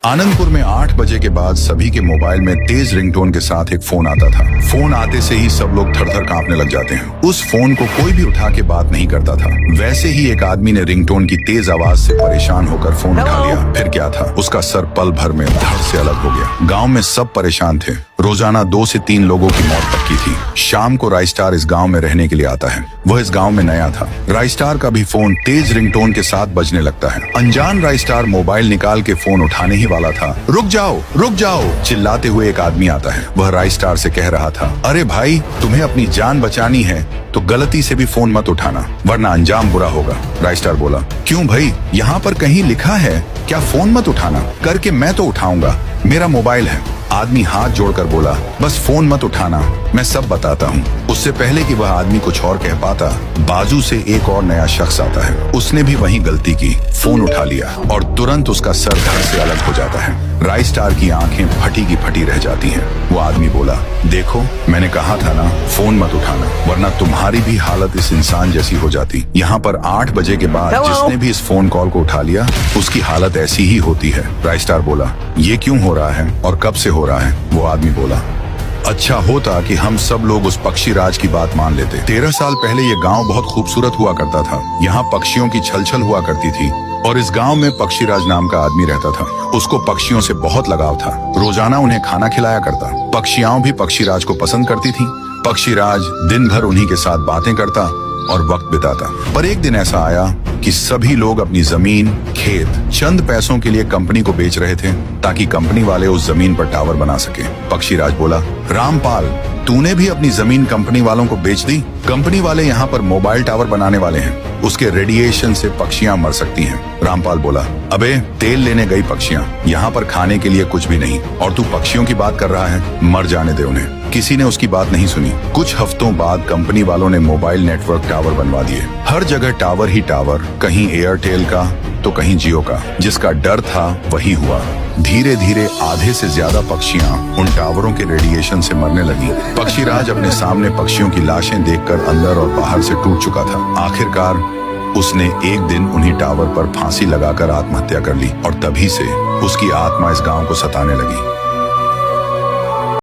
आनंदपुर में 8 बजे के बाद सभी के मोबाइल में तेज रिंगटोन के साथ एक फोन आता था। फोन आते से ही सब लोग थर-थर कांपने लग जाते हैं। उस फोन को कोई भी उठा के बात नहीं करता था। वैसे ही एक आदमी ने रिंगटोन की तेज आवाज से परेशान होकर फोन उठा लिया। फिर क्या था, उसका सर पल भर में धड़ से अलग हो गया। गाँव में सब परेशान थे। रोजाना 2 से 3 लोगों की मौत पक्की थी। शाम को राइस्टार इस गांव में रहने के लिए आता है। वह इस गांव में नया था। राइस्टार का भी फोन तेज रिंगटोन के साथ बजने लगता है। अनजान राइस्टार मोबाइल निकाल के फोन उठाने ही वाला था। रुक जाओ चिल्लाते हुए एक आदमी आता है। वह राइस्टार से कह रहा था, अरे भाई, तुम्हें अपनी जान बचानी है तो गलती से भी फोन मत उठाना, वरना अंजाम बुरा होगा। राइस्टार बोला, क्यों भाई, यहाँ पर कहीं लिखा है क्या फोन मत उठाना? करके मैं तो उठाऊंगा, मेरा मोबाइल है। आदमी हाथ जोड़कर बोला, बस फोन मत उठाना, मैं सब बताता हूँ। उससे पहले कि वह आदमी कुछ और कह पाता, बाजू से एक और नया शख्स आता है। उसने भी वही गलती की, फोन उठा लिया और तुरंत उसका सर धड़ से अलग हो जाता है। राइस्टार की आंखें फटी की फटी रह जाती हैं। वो आदमी बोला, देखो, मैंने कहा था ना, फोन मत उठाना, वरना तुम्हारी भी हालत इस इंसान जैसी हो जाती। यहाँ पर 8 बजे के बाद जिसने भी इस फोन कॉल को उठा लिया, उसकी हालत ऐसी ही होती है। राइस्टार बोला, ये क्यों हो रहा है और कब से हो रहा है? वो आदमी बोला, अच्छा होता कि हम सब लोग उस पक्षी राज की बात मान लेते। 13 साल पहले ये गांव बहुत खूबसूरत हुआ करता था। यहाँ पक्षियों की छलछल हुआ करती थी और इस गांव में पक्षी राज नाम का आदमी रहता था। उसको पक्षियों से बहुत लगाव था। रोजाना उन्हें खाना खिलाया करता। पक्षियां भी पक्षी राज को पसंद करती थी। पक्षी राज दिन भर उन्हीं के साथ बातें करता और वक्त बिताता। पर एक दिन ऐसा आया कि सभी लोग अपनी जमीन, खेत चंद पैसों के लिए कंपनी को बेच रहे थे ताकि कंपनी वाले उस जमीन पर टावर बना सके। पक्षीराज बोला, रामपाल, तूने भी अपनी जमीन कंपनी वालों को बेच दी? कंपनी वाले यहाँ पर मोबाइल टावर बनाने वाले हैं, उसके रेडिएशन से पक्षियां मर सकती हैं। रामपाल बोला, अबे, तेल लेने गई पक्षियां, यहाँ पर खाने के लिए कुछ भी नहीं, और तू पक्षियों की बात कर रहा है? मर जाने दे उन्हें। किसी ने उसकी बात नहीं सुनी। कुछ हफ्तों बाद कंपनी वालों ने मोबाइल नेटवर्क टावर बनवा दिए। हर जगह टावर ही टावर, कहीं एयरटेल का तो कहीं जियो का। जिसका डर था वही हुआ। धीरे धीरे आधे से ज्यादा पक्षियां उन टावरों के रेडिएशन से मरने लगी। पक्षीराज अपने सामने पक्षियों की लाशें देखकर अंदर और बाहर से टूट चुका था। आखिरकार उसने एक दिन उन्हीं टावर पर फांसी लगाकर आत्महत्या कर ली और तभी से उसकी आत्मा इस गांव को सताने लगी।